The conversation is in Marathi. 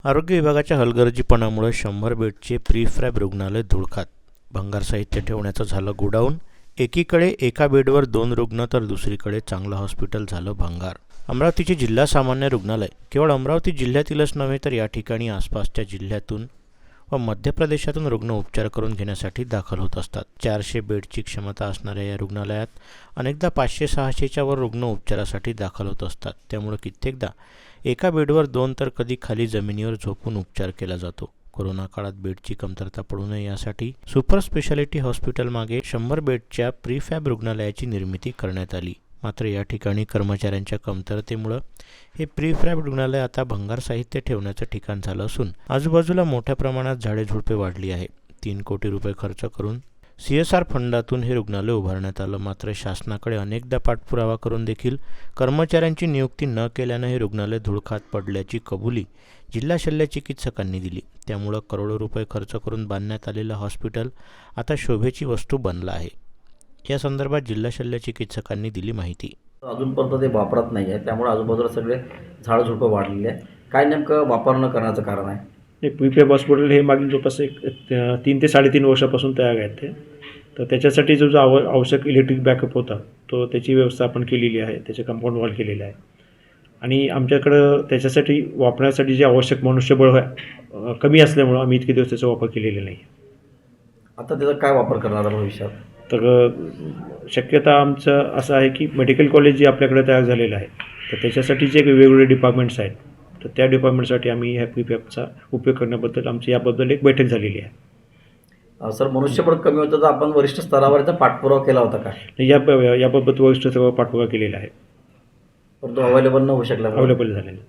आरोग्य विभागाच्या हलगर्जीपणामुळे 100 बेडचे प्रीफॅब रुग्णालय धुळखात. भंगार साहित्य ठेवण्याचं झालं गोडाऊन. एकीकडे एका बेडवर 2 रुग्ण तर दुसरीकडे चांगलं हॉस्पिटल झालं भंगार. अमरावतीचे जिल्हा सामान्य रुग्णालय केवळ अमरावती जिल्ह्यातीलच नव्हे तर या ठिकाणी आसपासच्या जिल्ह्यातून व मध्य प्रदेशातून रुग्ण उपचार करून घेण्यासाठी दाखल होत असतात. 400 बेडची क्षमता असणाऱ्या या रुग्णालयात अनेकदा 500-600च्या वर रुग्ण उपचारासाठी दाखल होत असतात. त्यामुळे कित्येकदा एका बेडवर 2 तर कधी खाली जमिनीवर झोपून उपचार केला जातो. कोरोना काळात बेडची कमतरता पडू नये यासाठी सुपर स्पेशालिटी हॉस्पिटल मागे 100 बेडच्या प्रीफॅब रुग्णालयाची निर्मिती करण्यात आली. मात्र या ठिकाणी कर्मचाऱ्यांच्या कमतरतेमुळे हे प्रीफॅब रुग्णालय आता भंगार साहित्य ठेवण्याचं ठिकाण झालं असून आजूबाजूला मोठ्या प्रमाणात झाडे झुडपे वाढली आहे. 3 कोटी रुपये खर्च करून CSR फंडातून हे रुग्णालय उभारण्यात आलं. मात्र शासनाकडे अनेकदा पाठपुरावा करून देखील कर्मचाऱ्यांची नियुक्ती न केल्यानं हे रुग्णालय धुळखात पडल्याची कबुली जिल्हा शल्य चिकित्सकांनी दिली. त्यामुळं करोडो रुपये खर्च करून बांधण्यात आलेलं हॉस्पिटल आता शोभेची वस्तू बनलं आहे. या संदर्भात जिल्हा शल्य चिकित्सकांनी दिली माहिती. अजूनपर्यंत ते वापरत नाही आहे, त्यामुळे आजूबाजूला सगळे झाडं झुडपं वाढलेली आहे. काय नेमकं वापर न करण्याचं कारण आहे? हे प्रीफॅब हॉस्पिटल हे मागील जवळपास 3 ते 3.5 वर्षापासून तयार आहेत ते. तर त्याच्यासाठी जो आवश्यक इलेक्ट्रिक बॅकअप होता तो त्याची व्यवस्था आपण केलेली आहे. त्याचे कंपाऊंड वॉल केलेले आहे आणि आमच्याकडं त्याच्यासाठी वापरण्यासाठी जे आवश्यक मनुष्यबळ कमी असल्यामुळं आम्ही इतके दिवस त्याचा वापर केलेला नाही. आता त्याचा काय वापर करणार आहे भविष्यात? तर शक्यता आमचं असं आहे की मेडिकल कॉलेज जे आपल्याकडे तयार झालेलं आहे तर त्याच्यासाठी जे वेगवेगळे डिपार्टमेंट्स आहेत तर त्या डिपार्टमेंटसाठी आम्ही ह्या प्रीफॅबचा उपयोग करण्याबद्दल आमची याबद्दल एक बैठक झालेली आहे. सर, मनुष्यबळ कमी होतं तर आपण वरिष्ठ स्तरावरचा पाठपुरावा केला होता का? याबाबत वरिष्ठ स्तरावर पाठपुरावा केलेला आहे, परंतु अवेलेबल न होऊ शकला. अवेलेबल झालेला.